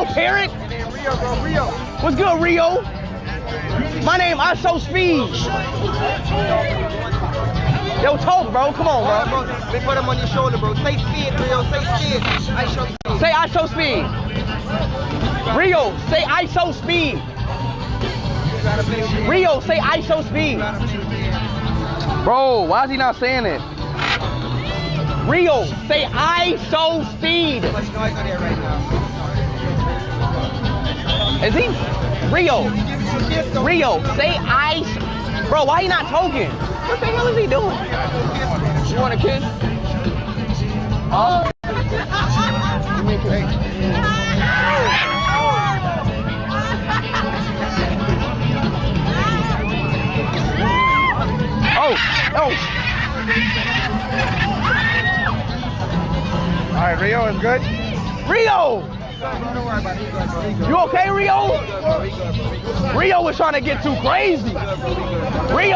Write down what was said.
Rio, parrot. Rio, bro, Rio. What's good, Rio? My name IShowSpeed. Yo, talk, bro. Come on, bro. Let me put him on your shoulder, bro. Say speed, Rio. Say speed. IShowSpeed. Say IShowSpeed. Rio, say IShowSpeed. Rio, say IShowSpeed. Bro, why is he not saying it? Rio, say IShowSpeed. Is he? Rio, say Bro, why he not talking? What the hell is he doing? You want a kiss? Oh. Give me a kiss. Oh. All right, Rio is good. Rio! You okay, Rio? Rio was trying to get too crazy. Rio.